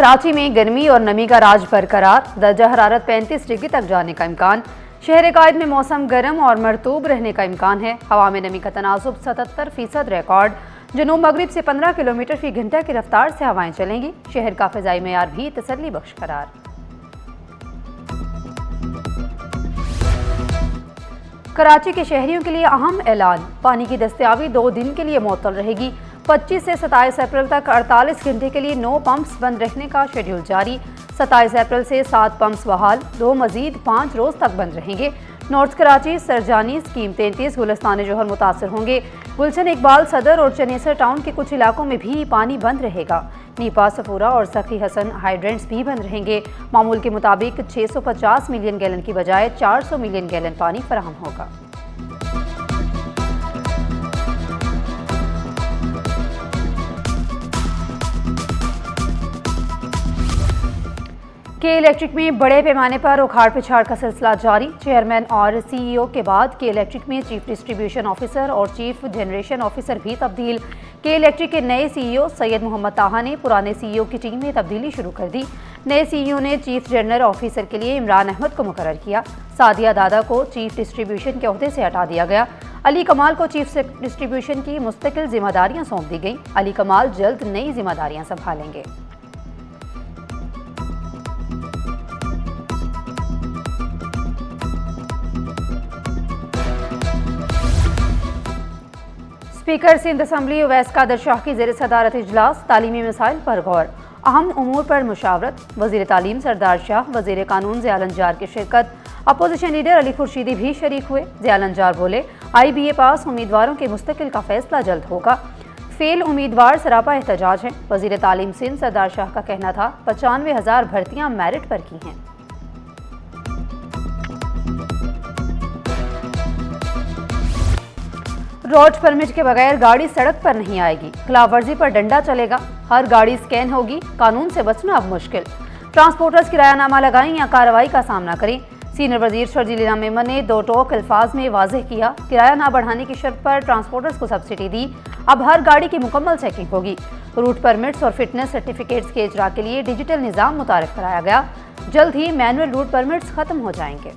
कराची में गर्मी और नमी का राज बरकरार, दर्जा हरारत 35 डिग्री तक जाने का इम्कान। शहर कायद में मौसम गर्म और मरतूब रहने का इम्कान है। हवा में नमी का तनासुब 77% रिकॉर्ड। जनूब मगरिब से 15 किलोमीटर फी घंटा की रफ्तार से हवाएं चलेंगी। शहर का फ़िज़ाई मेयार भी तसल्ली बख्श करार। कराची के शहरियों के लिए अहम ऐलान, पानी की दस्तयाबी 2 दिन के लिए मुअत्तल रहेगी। 25 से 27 अप्रैल तक 48 घंटे के लिए 9 पंप्स बंद रखने का शेड्यूल जारी। 27 अप्रैल से 7 पंप्स बहाल, 2 मजीद 5 रोज तक बंद रहेंगे। नॉर्थ कराची, सरजानी, स्कीम 33, गुलिस्तान जोहर मुतासर होंगे। गुलशन इकबाल सदर और चनेसर टाउन के कुछ इलाकों में भी पानी बंद रहेगा। नीपा, सफूरा और सखी हसन हाइड्रेंट्स भी बंद रहेंगे। मामूल के मुताबिक 650 मिलियन गैलन की बजाय 400 मिलियन गैलन पानी फराहम होगा। के इलेक्ट्रिक में बड़े पैमाने पर उखाड़ पिछाड़ का सिलसिला जारी। चेयरमैन और सीईओ के बाद के इलेक्ट्रिक में चीफ डिस्ट्रीब्यूशन ऑफिसर और चीफ जनरेशन ऑफिसर भी तब्दील। के इलेक्ट्रिक के नए सीईओ सैयद मोहम्मद ताहा ने पुराने सीईओ की टीम में तब्दीली शुरू कर दी। नए सीईओ ने चीफ जनरल ऑफिसर के लिए इमरान अहमद को मुकर्रर किया। सादिया दादा को चीफ डिस्ट्रीब्यूशन के ओहदे से हटा दिया गया। अली कमाल को चीफ डिस्ट्रीब्यूशन की मुस्तकिल जिम्मेदारियां सौंप दी गई। अली कमाल जल्द नई जिम्मेदारियां संभालेंगे। स्पीकर सिंध असम्बली उवैस कादर शाह की ज़ेर सदारत इजलास, तालीमी मसाइल पर गौर, अहम उमूर पर मुशावरत। वज़ीर तालीम सरदार शाह, वज़ीर कानून ज़िया लंजार की शिरकत। अपोजिशन लीडर अली खुर्शीदी भी शरीक हुए। ज़िया लंजार बोले, IBA पास उम्मीदवारों के मुस्तकिल का फैसला जल्द होगा। फेल उम्मीदवार सरापा एहतजाज हैं। वज़ीर तालीम सिंध सरदार शाह का कहना था 95,000 भर्तियाँ मेरिट पर की हैं। रोड परमिट के बगैर गाड़ी सड़क पर नहीं आएगी। खिलाफवर्जी पर डंडा चलेगा। हर गाड़ी स्कैन होगी। कानून से बचना अब मुश्किल। ट्रांसपोर्टर्स किरायानामा लगाएं या कार्रवाई का सामना करें। सीनियर वजीर शर्जील इनाम मेमन ने 2 टोक अल्फाज में वाज़ेह किया, किराया ना बढ़ाने की शर्त पर ट्रांसपोर्टर्स को सब्सिडी दी। अब हर गाड़ी की मुकम्मल चेकिंग होगी। रूट परमिट्स और फिटनेस सर्टिफिकेट्स के इजरा के लिए डिजिटल निज़ाम मुतारिफ कराया गया। जल्द ही मैनुअल रूट परमिट्स खत्म हो जाएंगे।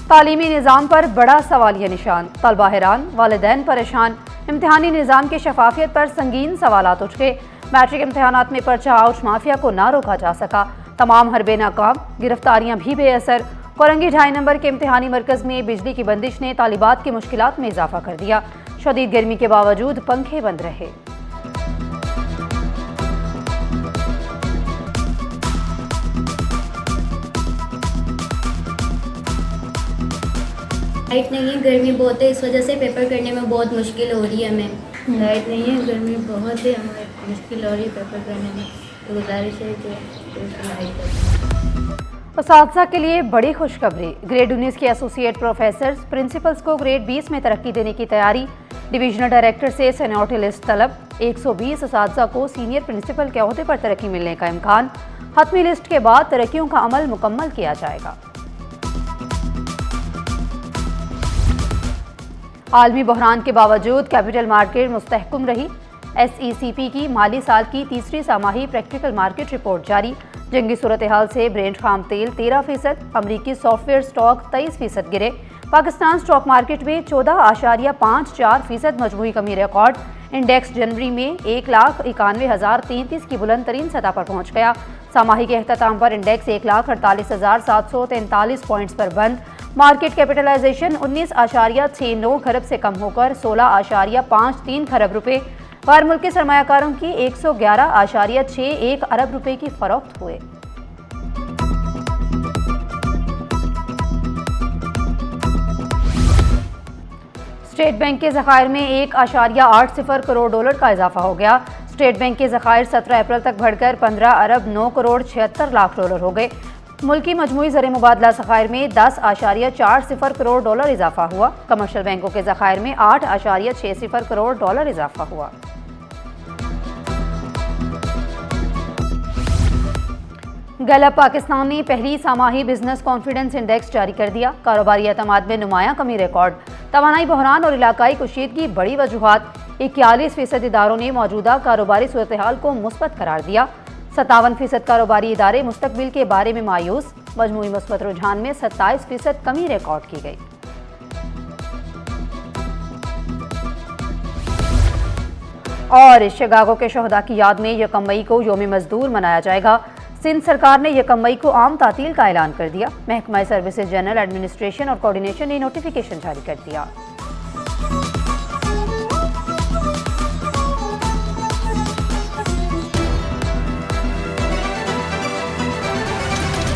तालीमी निज़ाम पर बड़ा सवालिया निशान, तलबा हैरान, वालिदैन परेशान। इम्तिहानी निज़ाम की शफाफियत पर संगीन सवालात उठ गए। मैट्रिक इम्तिहानात में पर्चा आउट माफिया को ना रोका जा सका। तमाम हरबे नाकाम, गिरफ्तारियां भी बेअसर। कोरंगी 2.5 नंबर के इम्तिहानी मरकज़ में बिजली की बंदिश ने तालिबात की मुश्किलात में इजाफा कर दिया। शदीद गर्मी के बावजूद पंखे बंद रहे। लाइट नहीं है, गर्मी बहुत है, इस वजह से पेपर करने में बहुत मुश्किल हो रही है हमें। लाइट नहीं है, गर्मी बहुत है, हमें मुश्किल हो रही है पेपर करने में। तो गुजारिश है कि लाइट। असातिज़ा के लिए बड़ी खुशखबरी। ग्रेड 19 के एसोसिएट प्रोफेसर प्रिंसिपल्स को ग्रेड 20 में तरक्की देने की तैयारी। डिविजनल डायरेक्टर से सेनियोरिटी लिस्ट तलब। 120 असातिज़ा को सीनियर प्रिंसिपल के ओहदे पर तरक्की मिलने का इम्कान। हतमी लिस्ट के बाद तरक्कियों का अमल मुकम्मल किया जाएगा। आलमी बहरान के बावजूद कैपिटल मार्केट मुस्तहकम रही। SECP की माली साल की तीसरी सामाही प्रैक्टिकल मार्केट रिपोर्ट जारी। जंगी सूरत हाल से ब्रेंट खाम तेल 13%, अमरीकी सॉफ्टवेयर स्टॉक 23% गिरे। पाकिस्तान स्टॉक मार्केट में 14.54% मजमूई कमी रिकॉर्ड। इंडेक्स जनवरी में 1,91,033 की बुलंद तरीन सतह पर पहुँच गया। सामाही के अख्ताम पर इंडेक्स 1,48,743 पॉइंट्स पर बंद। मार्केट कैपिटलाइजेशन 19.69 खरब से कम होकर 16.53 खरब रुपए। गैर मुल्की सरमायाकारों की 111.61 अरब रुपए की फरोख्त हुए। स्टेट बैंक के ज़खायर में 1.80 करोड़ डॉलर का इजाफा हो गया। स्टेट बैंक के ज़खायर 17 अप्रैल तक बढ़कर 15 अरब 9 करोड़ 76 लाख डॉलर हो गए। मुल्की मजमूई ज़र मुबादला ज़खायर में 10.40 करोड़ डॉलर इजाफा हुआ। कमर्शियल बैंकों के ज़खायर में 8.60 करोड़ डॉलर इजाफा हुआ। गैलप पाकिस्तान ने पहली सामाही बिजनेस कॉन्फिडेंस इंडेक्स जारी कर दिया। कारोबारी एतमाद में नुमायां कमी रिकॉर्ड। तवानाई बहरान और इलाकाई कुशीदगी बड़ी वजूहात। 41% इदारों ने मौजूदा कारोबारी सूरत हाल को मुस्बत करार दिया। 57% कारोबारी इदारे मुस्तकबिल के बारे में मायूस। मजमूई मुस्बत रुझान में 27% कमी रिकॉर्ड की गई। और शिकागो के शहदा की याद में 1 मई को यौम मजदूर मनाया जाएगा। सिंध सरकार ने 1 मई को आम तातील का ऐलान कर दिया। महकमा सर्विसेज जनरल एडमिनिस्ट्रेशन और कोऑर्डिनेशन ने नोटिफिकेशन जारी कर दिया।